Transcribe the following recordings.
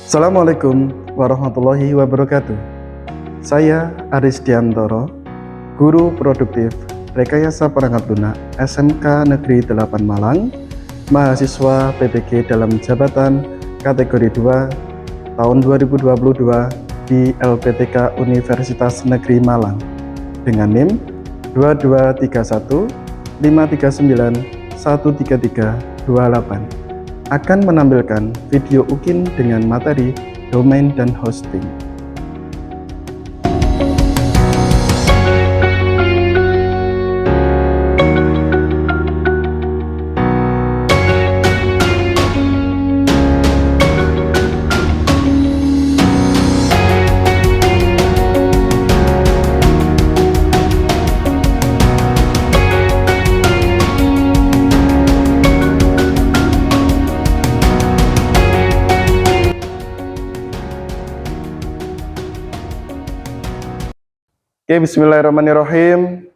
Assalamualaikum warahmatullahi wabarakatuh. Saya Aris Diantoro, Guru Produktif Rekayasa Perangkat Lunak SMK Negeri 8 Malang, mahasiswa PPG dalam jabatan kategori 2 tahun 2022 di LPTK Universitas Negeri Malang dengan NIM 2231 539 13328 akan menampilkan video UKIN dengan materi domain dan hosting. Oke, bismillahirrahmanirrahim.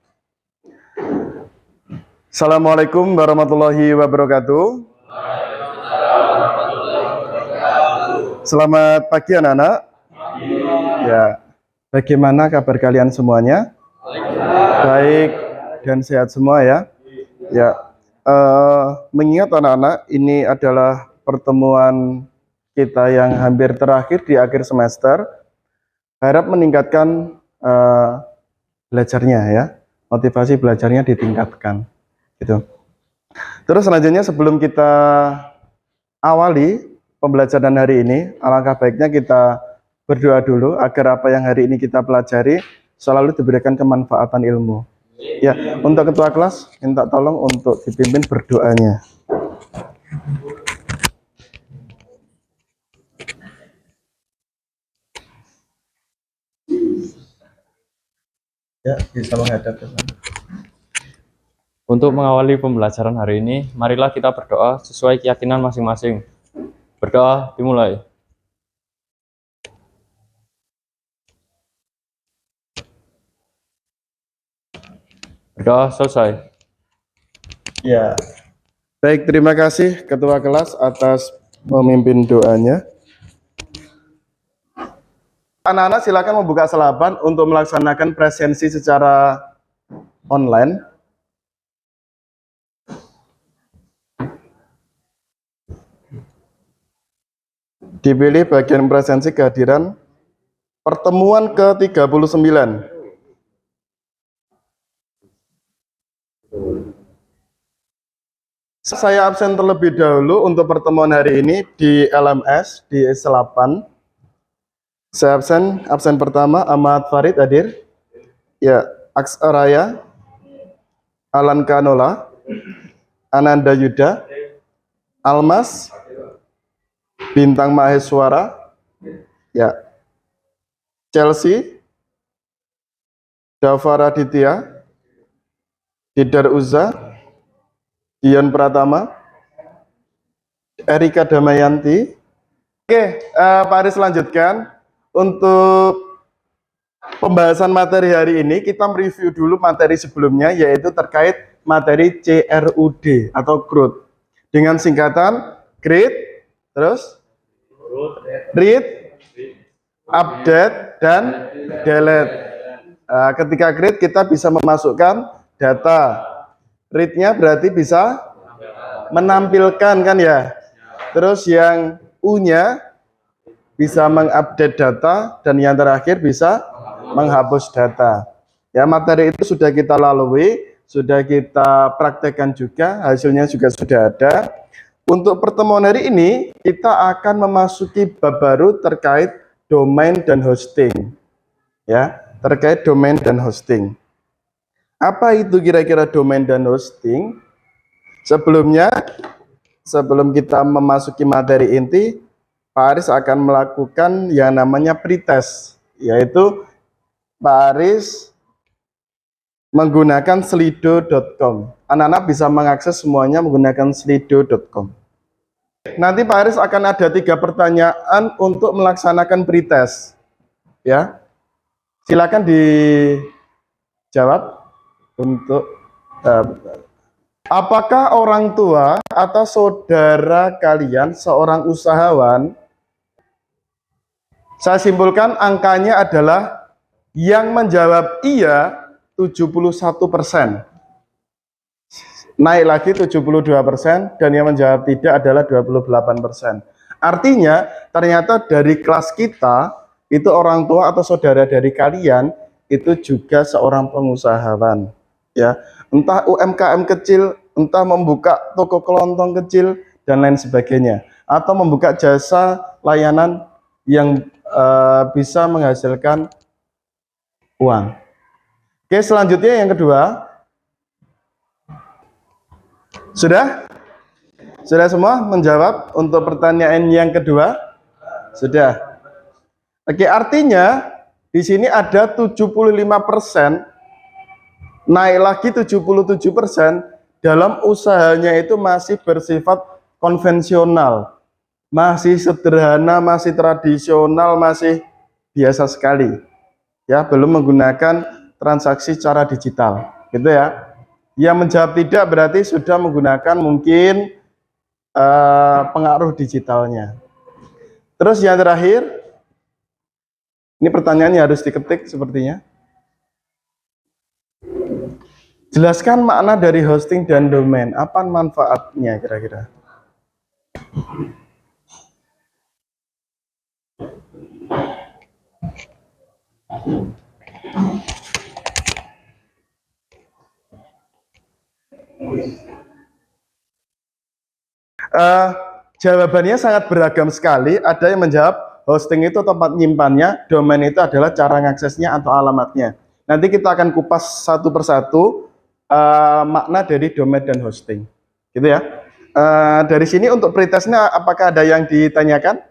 Assalamualaikum warahmatullahi wabarakatuh. Selamat pagi anak-anak. Ya, bagaimana kabar kalian semuanya? Baik dan sehat semua ya. Ya, mengingat anak-anak, ini adalah pertemuan kita yang hampir terakhir di akhir semester. Harap meningkatkan belajarnya ya, motivasi belajarnya ditingkatkan gitu. Terus selanjutnya sebelum kita awali pembelajaran hari ini, alangkah baiknya kita berdoa dulu agar apa yang hari ini kita pelajari selalu diberikan kemanfaatan ilmu. Ya, untuk ketua kelas minta tolong untuk dipimpin berdoanya. Ya, bisa menghadap ke sana. Untuk mengawali pembelajaran hari ini, marilah kita berdoa sesuai keyakinan masing-masing. Berdoa dimulai. Berdoa selesai. Ya, baik, terima kasih ketua kelas atas memimpin doanya. Anak-anak silakan membuka selapan untuk melaksanakan presensi secara online. Dipilih bagian presensi kehadiran pertemuan ke-39. Saya absen terlebih dahulu untuk pertemuan hari ini di LMS di S8. Saya absen pertama Ahmad Farid hadir. Ya, Aksaraya, Alan Kanola, Ananda Yuda, Almas, Bintang Maheswara, ya, Chelsea, Dava Raditya, Didar Uza, Dion Pratama, Erika Damayanti. Oke, Pak Aris lanjutkan. Untuk pembahasan materi hari ini, kita mereview dulu materi sebelumnya, yaitu terkait materi CRUD atau CRUD. Dengan singkatan create, terus read, update, dan delete. Ketika create, kita bisa memasukkan data. Read-nya berarti bisa menampilkan kan ya. Terus yang U-nya bisa mengupdate data, dan yang terakhir bisa menghapus data. Ya, materi itu sudah kita lalui, sudah kita praktekkan juga, hasilnya juga sudah ada. Untuk pertemuan hari ini, kita akan memasuki bab baru terkait domain dan hosting. Ya, terkait domain dan hosting. Apa itu kira-kira domain dan hosting? Sebelum kita memasuki materi inti, Pak Aris akan melakukan yang namanya pretest, yaitu Pak Aris menggunakan slido.com. Anak-anak bisa mengakses semuanya menggunakan slido.com. Nanti Pak Aris akan ada 3 pertanyaan untuk melaksanakan pretest. Ya, silakan dijawab untuk apakah orang tua atau saudara kalian seorang usahawan Saya simpulkan angkanya adalah yang menjawab iya 71%. Naik lagi 72% dan yang menjawab tidak adalah 28%. Artinya ternyata dari kelas kita itu orang tua atau saudara dari kalian itu juga seorang pengusahawan, ya. Entah UMKM kecil, entah membuka toko kelontong kecil dan lain sebagainya, atau membuka jasa layanan yang bisa menghasilkan uang. Oke, selanjutnya yang kedua. Sudah? Sudah semua menjawab untuk pertanyaan yang kedua? Sudah. Oke, artinya di sini ada 75%, naik lagi 77%, dalam usahanya itu masih bersifat konvensional, masih sederhana, masih tradisional, masih biasa sekali. Ya, belum menggunakan transaksi secara digital, gitu ya. Yang menjawab tidak berarti sudah menggunakan mungkin pengaruh digitalnya. Terus yang terakhir, ini pertanyaannya harus diketik sepertinya. Jelaskan makna dari hosting dan domain. Apa manfaatnya kira-kira? Jawabannya sangat beragam sekali. Ada yang menjawab hosting itu tempat nyimpannya, domain itu adalah cara ngaksesnya atau alamatnya. Nanti kita akan kupas satu persatu makna dari domain dan hosting, gitu ya. Dari sini untuk pretestnya apakah ada yang ditanyakan?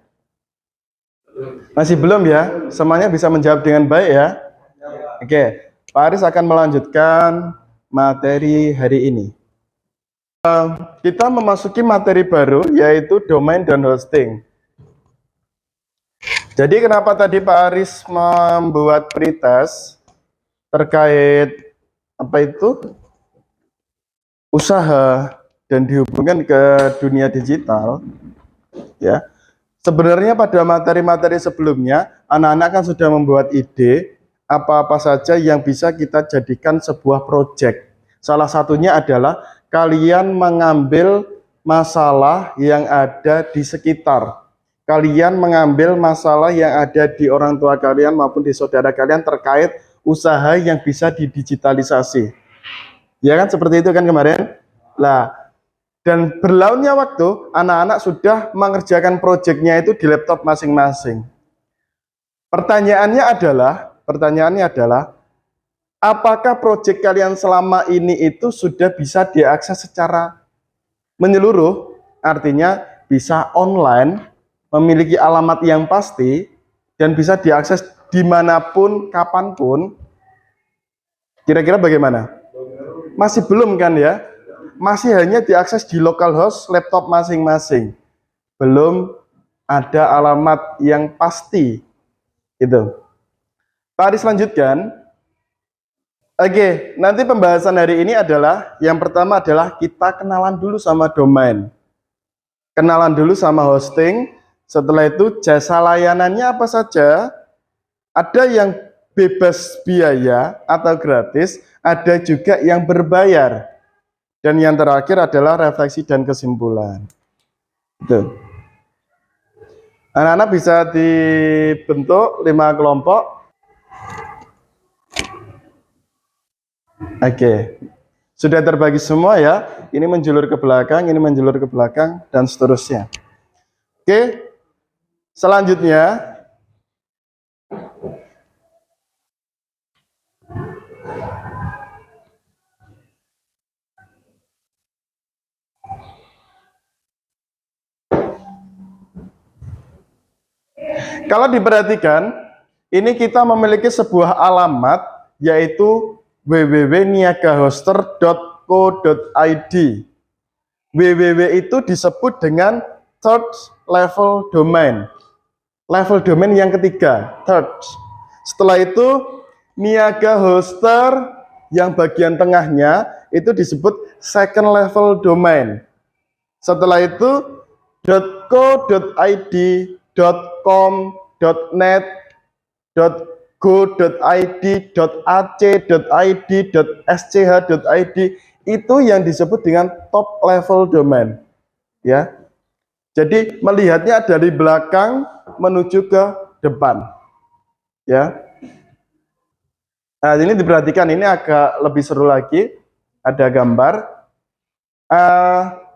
Masih belum ya? Semuanya bisa menjawab dengan baik ya? Oke, Pak Aris akan melanjutkan materi hari ini. Kita memasuki materi baru yaitu domain dan hosting. Jadi kenapa tadi Pak Aris membuat pretest terkait apa itu usaha dan dihubungkan ke dunia digital, ya. Sebenarnya pada materi-materi sebelumnya anak-anak kan sudah membuat ide apa-apa saja yang bisa kita jadikan sebuah proyek. Salah satunya adalah kalian mengambil masalah yang ada di sekitar. Kalian mengambil masalah yang ada di orang tua kalian maupun di saudara kalian terkait usaha yang bisa didigitalisasi. Ya kan seperti itu kan kemarin? Lah, dan berlalunya waktu, anak-anak sudah mengerjakan proyeknya itu di laptop masing-masing. Pertanyaannya adalah, apakah proyek kalian selama ini itu sudah bisa diakses secara menyeluruh? Artinya bisa online, memiliki alamat yang pasti, dan bisa diakses dimanapun, kapanpun. Kira-kira bagaimana? Masih belum kan ya? Masih hanya diakses di localhost laptop masing-masing. Belum ada alamat yang pasti. Gitu. Pak Aris lanjutkan. Oke, nanti pembahasan hari ini adalah, yang pertama adalah kita kenalan dulu sama domain. Kenalan dulu sama hosting. Setelah itu jasa layanannya apa saja. Ada yang bebas biaya atau gratis, ada juga yang berbayar. Dan yang terakhir adalah refleksi dan kesimpulan. Itu. Anak-anak bisa dibentuk 5 kelompok. Oke. Sudah terbagi semua ya. Ini menjulur ke belakang, ini menjulur ke belakang, dan seterusnya. Oke. Selanjutnya, kalau diperhatikan, ini kita memiliki sebuah alamat yaitu www.niagahoster.co.id. www itu disebut dengan third level domain. Level domain yang ketiga, third. Setelah itu Niaga Hoster yang bagian tengahnya itu disebut second level domain. Setelah itu .co.id, .com, .net, .go.id, .ac.id, .sch.id itu yang disebut dengan top level domain, ya. Jadi melihatnya dari belakang menuju ke depan, ya. Nah, ini diperhatikan, ini agak lebih seru lagi, ada gambar.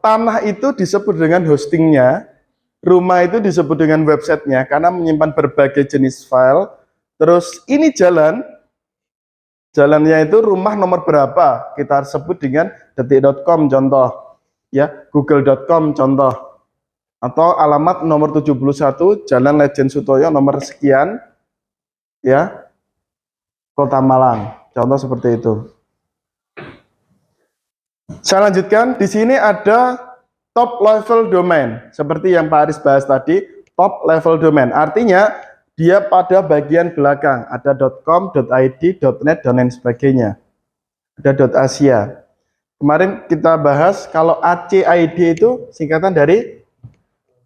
Tanah itu disebut dengan hostingnya, rumah itu disebut dengan websitenya karena menyimpan berbagai jenis file. Terus ini jalannya itu rumah nomor berapa, kita sebut dengan detik.com contoh, ya, google.com contoh, atau alamat nomor 71 Jalan Lejen Sutoyo nomor sekian, ya, Kota Malang, contoh seperti itu. Saya lanjutkan, di sini ada top level domain, seperti yang Pak Aris bahas tadi, top level domain, artinya dia pada bagian belakang, ada .com, .id, .net, dan lain sebagainya. Ada .asia. Kemarin kita bahas kalau ACID itu singkatan dari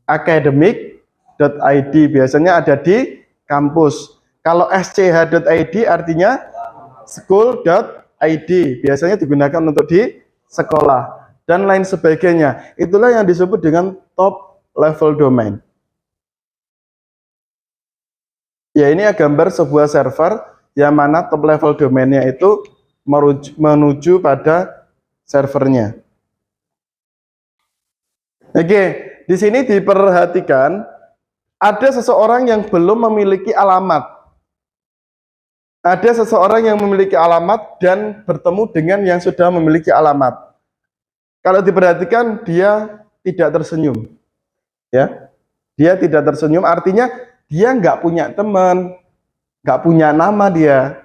academic.id, biasanya ada di kampus. Kalau sch.id artinya school.id, biasanya digunakan untuk di sekolah, dan lain sebagainya. Itulah yang disebut dengan top level domain. Ya, ini gambar sebuah server yang mana top level domainnya itu menuju pada servernya. Oke, di sini diperhatikan ada seseorang yang belum memiliki alamat. Ada seseorang yang memiliki alamat dan bertemu dengan yang sudah memiliki alamat. Kalau diperhatikan dia tidak tersenyum, ya. Dia tidak tersenyum, artinya dia nggak punya teman, nggak punya nama dia.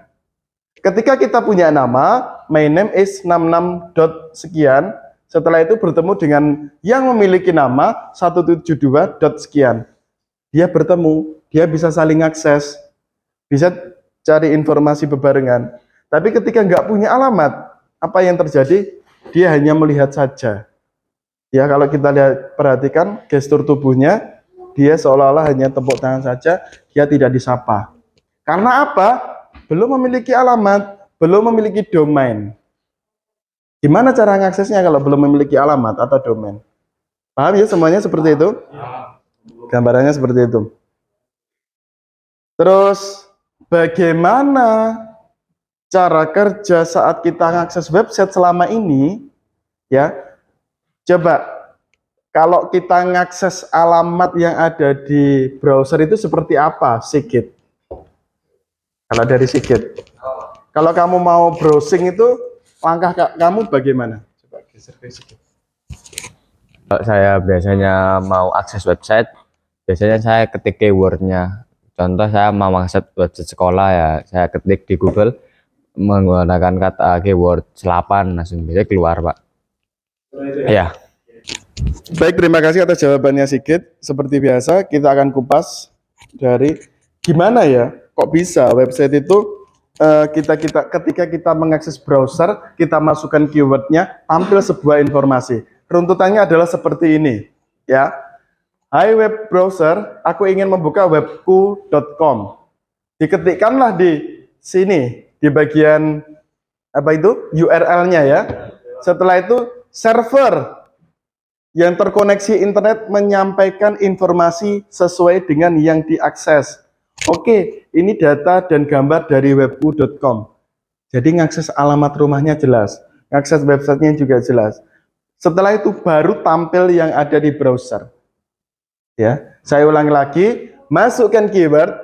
Ketika kita punya nama, my name is 66 sekian, setelah itu bertemu dengan yang memiliki nama 172 sekian. Dia bertemu, dia bisa saling akses, bisa cari informasi bebarengan. Tapi ketika nggak punya alamat, apa yang terjadi? Dia hanya melihat saja. Ya, kalau kita lihat, perhatikan gestur tubuhnya, dia seolah-olah hanya tepuk tangan saja, dia tidak disapa. Karena apa? Belum memiliki alamat, belum memiliki domain. Gimana cara mengaksesnya kalau belum memiliki alamat atau domain? Paham ya semuanya seperti itu? Gambarannya seperti itu. Terus bagaimana cara kerja saat kita mengakses website selama ini? Ya, coba kalau kita mengakses alamat yang ada di browser itu seperti apa, Sigit? Kalau dari Sigit, kalau kamu mau browsing itu langkah kamu bagaimana? Coba geser ke Sigit. Kalau saya biasanya mau akses website, biasanya saya ketik keywordnya. Contoh saya mau akses website sekolah, ya saya ketik di Google menggunakan kata keyword selapan, langsung bisa keluar, Pak. Ya. Baik, terima kasih atas jawabannya Sigit. Seperti biasa kita akan kupas dari gimana ya kok bisa website itu ketika kita mengakses browser, kita masukkan keywordnya, tampil sebuah informasi. Runtutannya adalah seperti ini, ya. Hai web browser, aku ingin membuka webku.com. Diketikkanlah di sini di bagian apa itu URL-nya, ya. Setelah itu server yang terkoneksi internet menyampaikan informasi sesuai dengan yang diakses. Oke, ini data dan gambar dari webku.com. Jadi ngakses alamat rumahnya jelas, ngakses websitenya juga jelas. Setelah itu baru tampil yang ada di browser. Ya, saya ulangi lagi, masukkan keyword,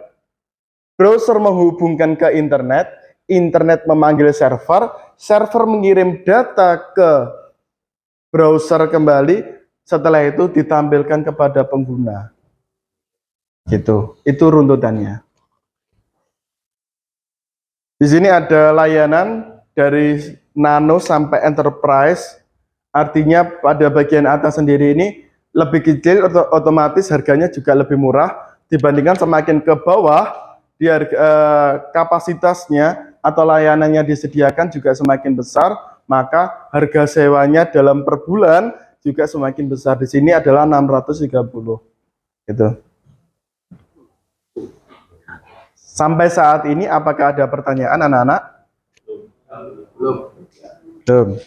browser menghubungkan ke internet, internet memanggil server, server mengirim data ke browser kembali, setelah itu ditampilkan kepada pengguna. Gitu. Itu runtutannya. Di sini ada layanan dari nano sampai enterprise. Artinya pada bagian atas sendiri ini lebih kecil, otomatis harganya juga lebih murah dibandingkan semakin ke bawah, kapasitasnya atau layanannya disediakan juga semakin besar, maka harga sewanya dalam per bulan juga semakin besar. Di sini adalah 630. Gitu. Sampai saat ini apakah ada pertanyaan anak-anak? Belum.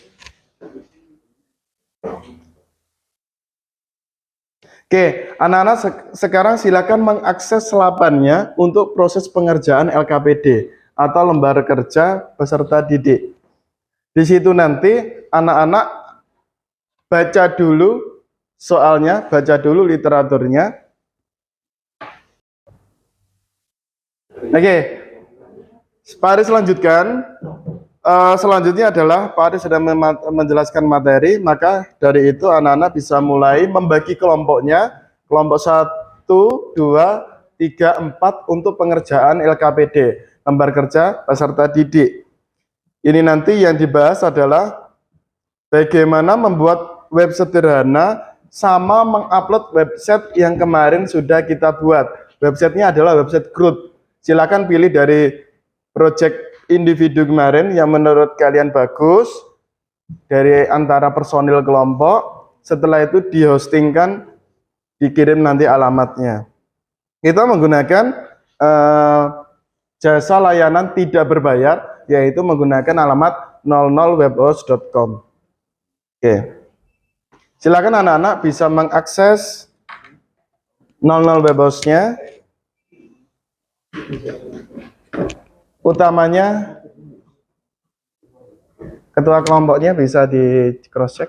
Oke, anak-anak sekarang silakan mengakses selapannya untuk proses pengerjaan LKPD atau lembar kerja peserta didik. Di situ nanti anak-anak baca dulu soalnya, baca dulu literaturnya. Oke, Pak Aris lanjutkan. Selanjutnya adalah Pak Aris sudah menjelaskan materi, maka dari itu anak-anak bisa mulai membagi kelompoknya, kelompok 1, 2, 3, 4 untuk pengerjaan LKPD, lembar kerja peserta didik. Ini nanti yang dibahas adalah bagaimana membuat web sederhana sama mengupload website yang kemarin sudah kita buat. Websitenya adalah website Groot. Silakan pilih dari project individu kemarin yang menurut kalian bagus dari antara personil kelompok. Setelah itu dihostingkan, dikirim nanti alamatnya. Kita menggunakan jasa layanan tidak berbayar, yaitu menggunakan alamat 00webhost.com. Oke, silakan anak-anak bisa mengakses 00 webhost-nya. Utamanya ketua kelompoknya bisa di cross check.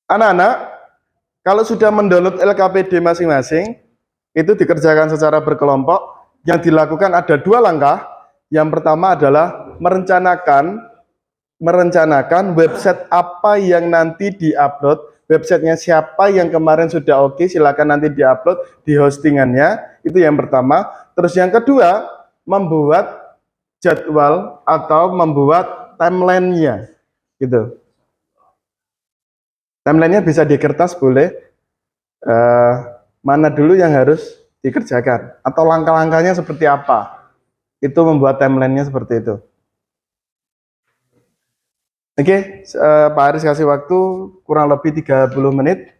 Anak-anak, kalau sudah mendownload LKPD masing-masing, itu dikerjakan secara berkelompok. Yang dilakukan ada 2 langkah. Yang pertama adalah merencanakan website apa yang nanti diupload. Websitenya siapa yang kemarin sudah oke, silakan nanti diupload di hostingannya. Itu yang pertama. Terus yang kedua, membuat jadwal atau membuat timeline-nya, gitu. Timeline-nya bisa di kertas boleh. Mana dulu yang harus dikerjakan atau langkah-langkahnya seperti apa? Itu membuat timeline-nya seperti itu. Oke, Pak Aris kasih waktu kurang lebih 30 menit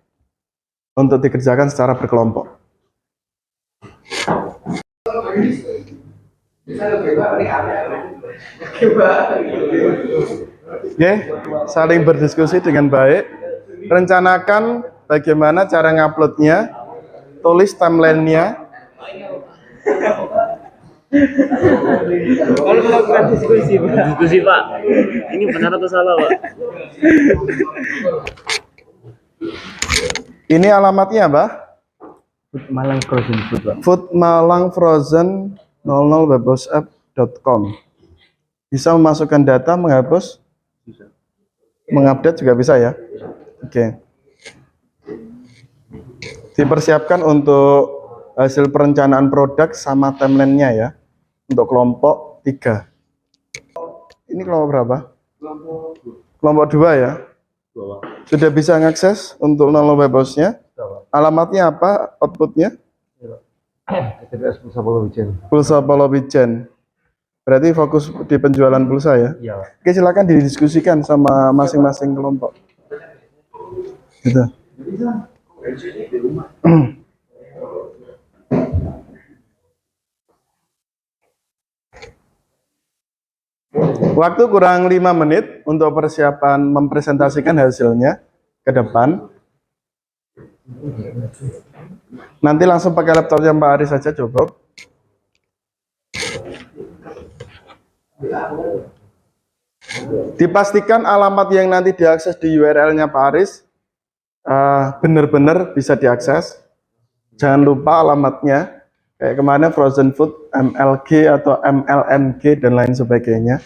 untuk dikerjakan secara berkelompok. Oke, saling berdiskusi dengan baik. Rencanakan bagaimana cara nguploadnya, tulis timeline-nya. Kalau melakukan diskusi, Pak. Ini benar atau salah, Pak? Ini alamatnya apa? Malang Frozen Food, Pak. Food Malang Frozen 00webhost.com. Bisa memasukkan data, menghapus, mengupdate juga bisa ya. Oke. Dipersiapkan untuk hasil perencanaan produk sama timeline-nya ya. Untuk kelompok 3. Ini kelompok berapa? Kelompok 2 ya. Sudah bisa mengakses untuk 00 webhost-nya. Alamatnya apa? Outputnya? STPS Pulsa Polowijen. Pulsa Polowijen. Berarti fokus di penjualan pulsa ya? Iya. Oke, silakan didiskusikan sama masing-masing kelompok. Gitu. Waktu kurang 5 menit untuk persiapan mempresentasikan hasilnya ke depan. Nanti langsung pakai laptopnya Pak Aris saja cukup. Dipastikan alamat yang nanti diakses di URL-nya Pak Aris benar-benar bisa diakses. Jangan lupa alamatnya. Kayak kemana Frozen Food, MLG atau MLNG dan lain sebagainya.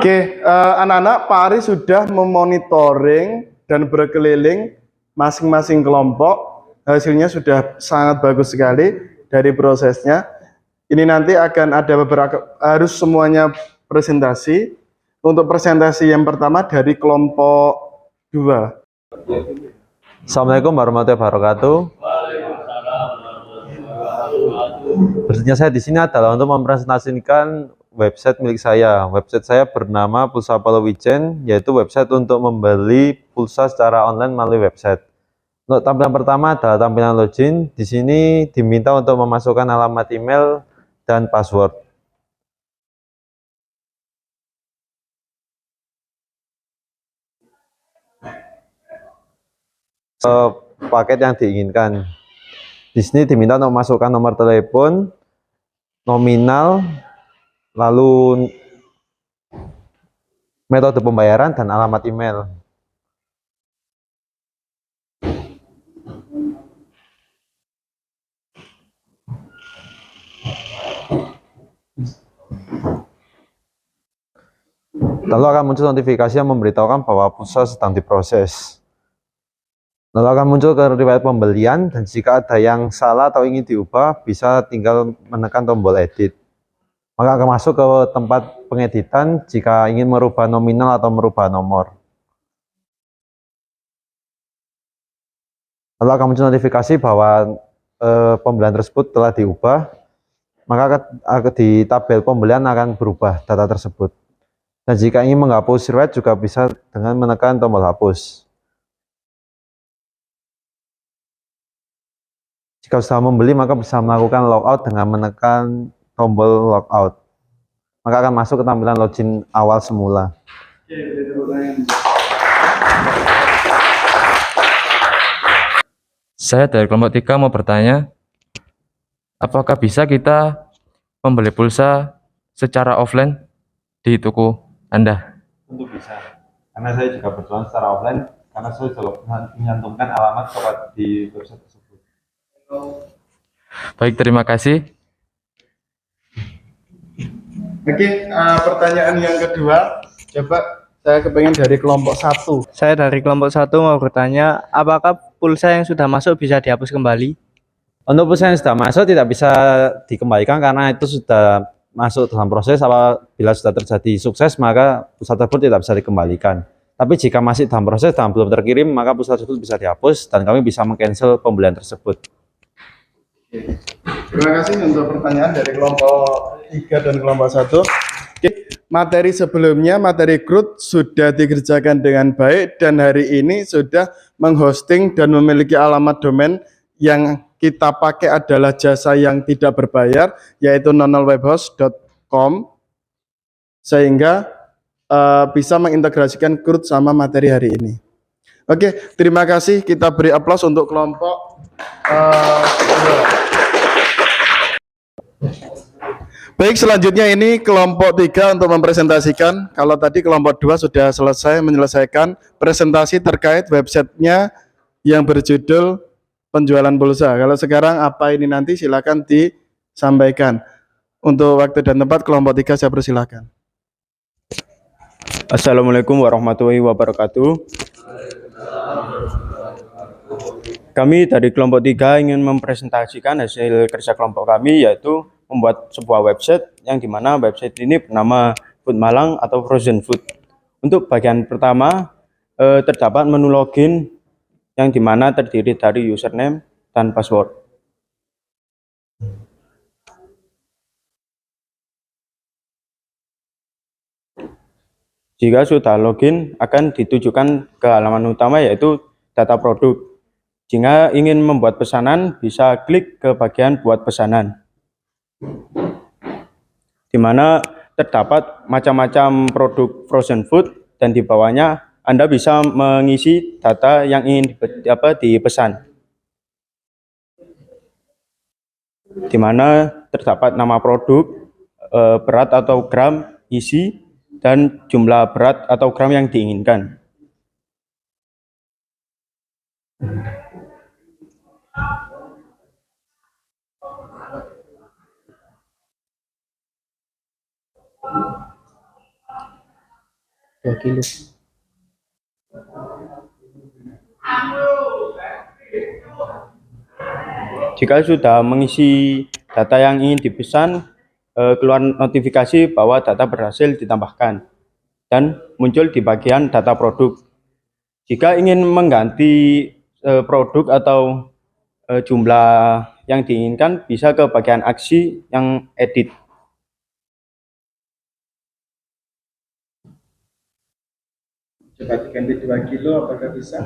Oke, anak-anak, Pak Aris sudah memonitoring dan berkeliling masing-masing kelompok. Hasilnya sudah sangat bagus sekali dari prosesnya. Ini nanti akan ada beberapa, harus semuanya presentasi. Untuk presentasi yang pertama dari kelompok 2. Assalamualaikum warahmatullahi wabarakatuh. Berikutnya saya di sini adalah untuk mempresentasikan website milik saya. Website saya bernama Pulsa Palawija, yaitu website untuk membeli pulsa secara online melalui website. Untuk tampilan pertama adalah tampilan login. Di sini diminta untuk memasukkan alamat email dan password. Paket yang diinginkan. Di sini diminta untuk memasukkan nomor telepon, nominal, lalu metode pembayaran dan alamat email. Lalu akan muncul notifikasi yang memberitahukan bahwa pulsa sedang diproses. Lalu akan muncul ke riwayat pembelian, dan jika ada yang salah atau ingin diubah, bisa tinggal menekan tombol edit. Maka akan masuk ke tempat pengeditan jika ingin merubah nominal atau merubah nomor. Lalu akan muncul notifikasi bahwa pembelian tersebut telah diubah, maka di tabel pembelian akan berubah data tersebut. Dan jika ingin menghapus riwayat juga bisa dengan menekan tombol hapus. Jika sudah membeli, maka bisa melakukan logout dengan menekan tombol logout. Maka akan masuk ke tampilan login awal semula. Saya dari kelompok 3 mau bertanya, apakah bisa kita membeli pulsa secara offline di toko Anda? Tentu bisa, karena saya juga berjualan secara offline, karena saya juga menyantumkan alamat di website tersebut. Baik, terima kasih. Oke, pertanyaan yang kedua, coba saya kepengen dari kelompok 1. Saya dari kelompok 1 mau bertanya, apakah pulsa yang sudah masuk bisa dihapus kembali? Untuk pulsa yang sudah masuk tidak bisa dikembalikan karena itu sudah masuk dalam proses. Apabila sudah terjadi sukses, maka pulsa tersebut tidak bisa dikembalikan. Tapi jika masih dalam proses dan belum terkirim, maka pulsa tersebut bisa dihapus dan kami bisa meng-cancel pembelian tersebut. Terima kasih untuk pertanyaan dari kelompok 3 dan kelompok 1. Oke, materi sebelumnya, materi CRUD sudah dikerjakan dengan baik dan hari ini sudah menghosting dan memiliki alamat domain yang kita pakai adalah jasa yang tidak berbayar, yaitu nonolwebhost.com, sehingga bisa mengintegrasikan CRUD sama materi hari ini. Oke, terima kasih. Kita beri aplaus untuk kelompok Baik, selanjutnya ini kelompok 3 untuk mempresentasikan. Kalau tadi kelompok 2 sudah menyelesaikan presentasi terkait websitenya yang berjudul penjualan pulsa. Kalau sekarang apa ini nanti silakan disampaikan. Untuk waktu dan tempat kelompok 3 saya persilakan. Assalamualaikum warahmatullahi wabarakatuh. Kami dari kelompok 3 ingin mempresentasikan hasil kerja kelompok kami, yaitu membuat sebuah website yang dimana website ini bernama Food Malang atau Frozen Food. Untuk bagian pertama terdapat menu login yang dimana terdiri dari username dan password. Jika sudah login, akan ditujukan ke halaman utama yaitu data produk. Jika ingin membuat pesanan, bisa klik ke bagian buat pesanan, di mana terdapat macam-macam produk frozen food dan di bawahnya Anda bisa mengisi data yang ingin dipesan, di mana terdapat nama produk, berat atau gram, isi, dan jumlah berat atau gram yang diinginkan. Jika sudah mengisi data yang ingin dipesan, keluar notifikasi bahwa data berhasil ditambahkan dan muncul di bagian data produk. Jika ingin mengganti produk atau jumlah yang diinginkan, bisa ke bagian aksi yang edit. Coba diganti 2 kilo, apakah bisa?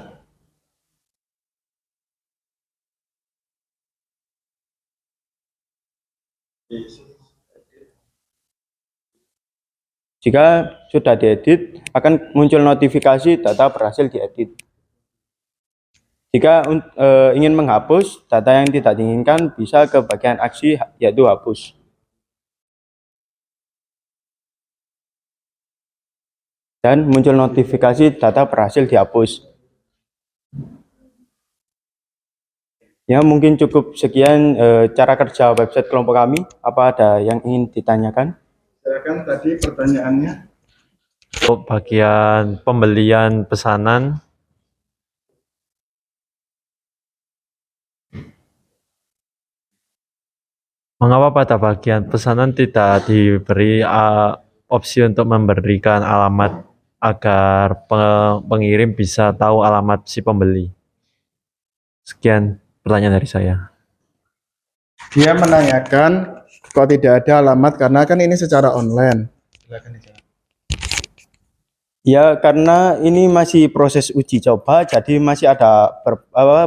Jika sudah diedit, akan muncul notifikasi data berhasil diedit. Jika ingin menghapus data yang tidak diinginkan, bisa ke bagian aksi yaitu hapus. Dan muncul notifikasi data berhasil dihapus. Ya, mungkin cukup sekian cara kerja website kelompok kami. Apa ada yang ingin ditanyakan? Silakan tadi pertanyaannya. Untuk bagian pembelian pesanan, mengapa pada bagian pesanan tidak diberi opsi untuk memberikan alamat agar pengirim bisa tahu alamat si pembeli? Sekian pertanyaan dari saya. Dia menanyakan kok tidak ada alamat karena kan ini secara online. Silakan dijawab. Ya, karena ini masih proses uji coba, jadi masih ada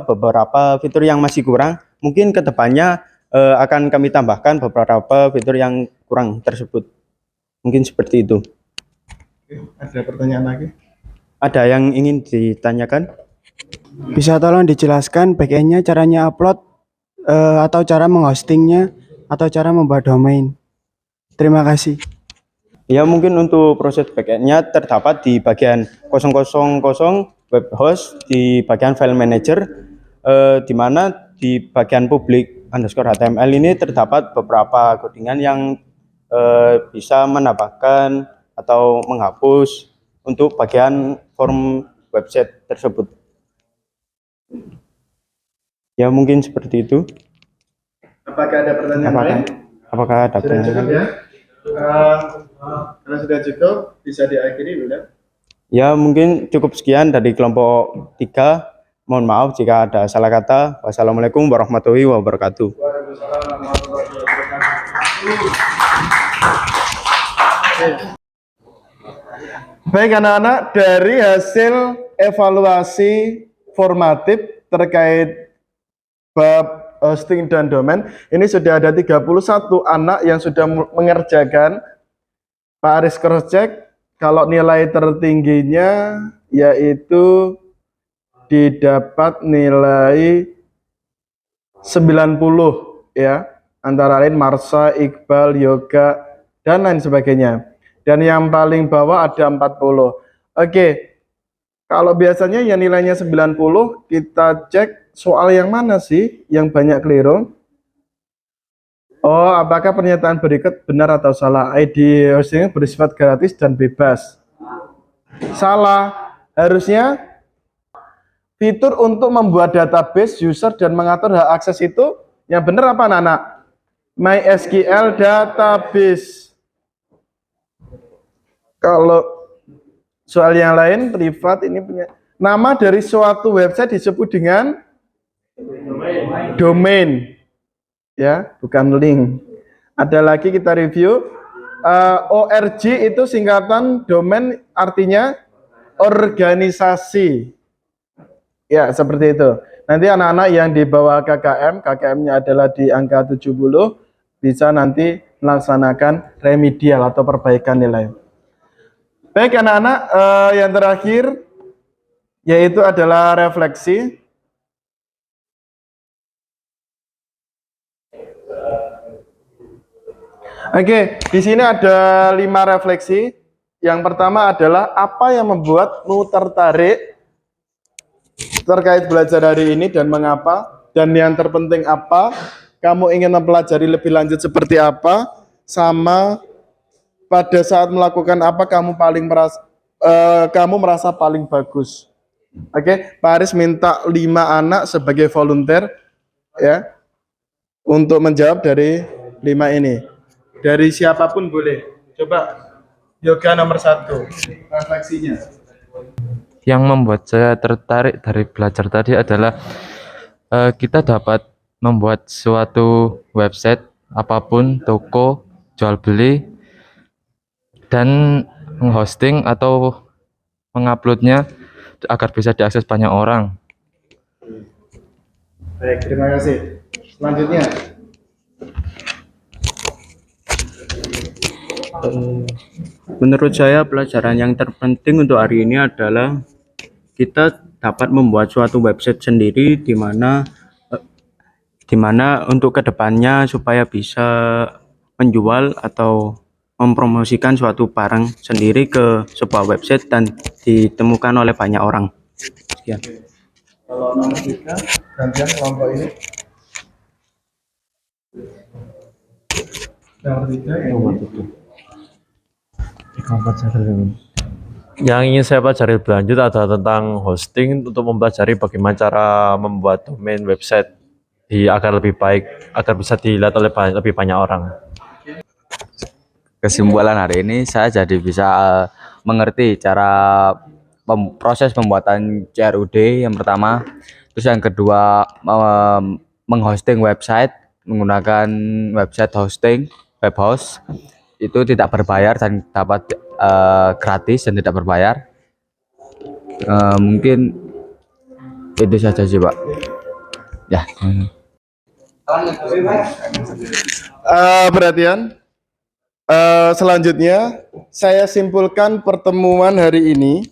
beberapa fitur yang masih kurang. Mungkin ke depannya akan kami tambahkan beberapa fitur yang kurang tersebut. Mungkin seperti itu. Ada pertanyaan lagi? Ada yang ingin ditanyakan? Bisa tolong dijelaskan backend-nya caranya upload atau cara menghostingnya atau cara membuat domain. Terima kasih. Ya, mungkin untuk proses backend-nya terdapat di bagian 000 web host, di bagian file manager, di mana di bagian public underscore HTML ini terdapat beberapa codingan yang bisa menambahkan atau menghapus untuk bagian form website tersebut. Ya, mungkin seperti itu. Apakah ada pertanyaan lain? Apakah ada Sudah cukup pertanyaan? ya? Karena sudah cukup, bisa diakhiri, William. Ya, mungkin cukup sekian dari kelompok 3. Mohon maaf jika ada salah kata. Wassalamualaikum warahmatullahi wabarakatuh. Baik anak-anak, dari hasil evaluasi formatif terkait bab hosting dan domain, ini sudah ada 31 anak yang sudah mengerjakan. Pak Aris cross check, kalau nilai tertingginya yaitu didapat nilai 90 ya, antara lain Marsha, Iqbal, Yoga, dan lain sebagainya. Dan yang paling bawah ada 40. Oke, kalau biasanya yang nilainya 90, kita cek soal yang mana sih yang banyak keliru. Oh, apakah pernyataan berikut benar atau salah? ID hosting bersifat gratis dan bebas. Salah. Harusnya fitur untuk membuat database user dan mengatur hak akses itu yang benar apa anak-anak? MySQL database. Kalau soal yang lain privat ini punya nama dari suatu website disebut dengan domain. Ya, bukan link. Ada lagi kita review. ORG itu singkatan domain, artinya organisasi. Ya, seperti itu. Nanti anak-anak yang di bawah KKM, KKM-nya adalah di angka 70, bisa nanti melaksanakan remedial atau perbaikan nilai. Baik anak-anak, yang terakhir yaitu adalah refleksi. Oke, di sini ada 5 refleksi. Yang pertama adalah apa yang membuatmu tertarik terkait belajar hari ini dan mengapa, dan yang terpenting apa, kamu ingin mempelajari lebih lanjut seperti apa, sama pada saat melakukan apa kamu merasa paling bagus. Oke, Pak Aris minta 5 anak sebagai volunteer ya untuk menjawab dari 5 ini. Dari siapapun boleh. Coba Yoga nomor 1 refleksinya. Yang membuat saya tertarik dari belajar tadi adalah kita dapat membuat suatu website apapun, toko, jual beli, dan menghosting atau menguploadnya agar bisa diakses banyak orang. Baik, terima kasih. Selanjutnya, Menurut saya pelajaran yang terpenting untuk hari ini adalah kita dapat membuat suatu website sendiri di mana untuk kedepannya supaya bisa menjual atau mempromosikan suatu barang sendiri ke sebuah website dan ditemukan oleh banyak orang. Sekian. kalau nomor 3, gantian kelompok ini. Nomor 3, Yang ingin saya pelajari lebih lanjut adalah tentang hosting untuk mempelajari bagaimana cara membuat domain website agar lebih baik, agar bisa dilihat oleh lebih banyak orang. Kesimpulan hari ini saya jadi bisa mengerti cara proses pembuatan CRUD yang pertama, terus yang kedua menghosting website menggunakan website hosting, web host itu tidak berbayar dan dapat gratis dan tidak berbayar. Mungkin itu saja sih Pak. Ya. Perhatian. Selanjutnya, saya simpulkan pertemuan hari ini.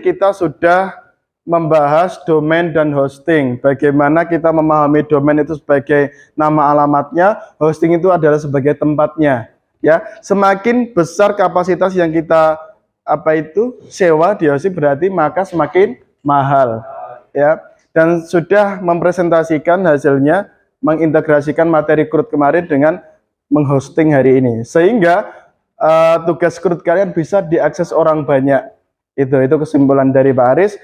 Kita sudah membahas domain dan hosting. Bagaimana kita memahami domain itu sebagai nama alamatnya, hosting itu adalah sebagai tempatnya. Ya, semakin besar kapasitas yang kita sewa di hosting berarti maka semakin mahal. Ya, dan sudah mempresentasikan hasilnya, mengintegrasikan materi CRUD kemarin dengan menghosting hari ini, sehingga tugas CRUD kalian bisa diakses orang banyak. Itu kesimpulan dari Pak Aris.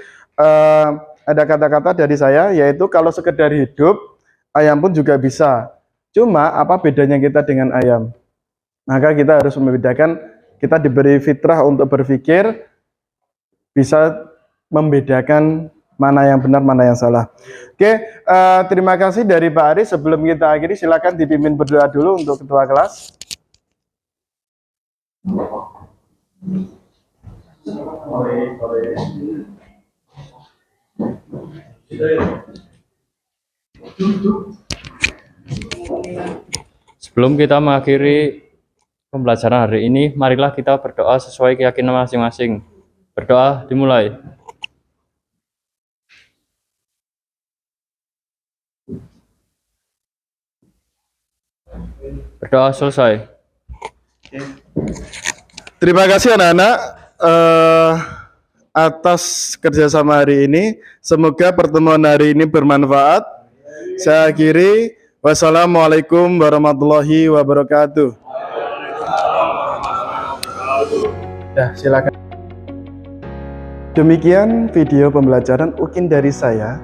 Ada kata-kata dari saya, yaitu kalau sekedar hidup, ayam pun juga bisa. Cuma apa bedanya kita dengan ayam? Maka kita harus membedakan. Kita diberi fitrah untuk berpikir, bisa membedakan mana yang benar, mana yang salah. Oke, terima kasih dari Pak Aris. Sebelum kita akhiri, silakan dipimpin berdoa dulu untuk ketua kelas. Sebelum kita mengakhiri pembelajaran hari ini, marilah kita berdoa sesuai keyakinan masing-masing. Berdoa dimulai. Berdoa selesai. Terima kasih anak-anak atas kerjasama hari ini. Semoga pertemuan hari ini bermanfaat. Saya akhiri. Wassalamualaikum warahmatullahi wabarakatuh. Ya, silakan. Demikian video pembelajaran UKIN dari saya,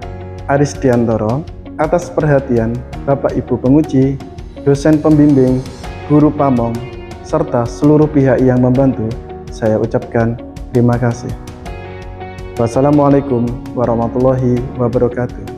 Aris Diantoro. Atas perhatian Bapak Ibu penguji, dosen pembimbing, guru pamong, serta seluruh pihak yang membantu, saya ucapkan terima kasih. Wassalamualaikum warahmatullahi wabarakatuh.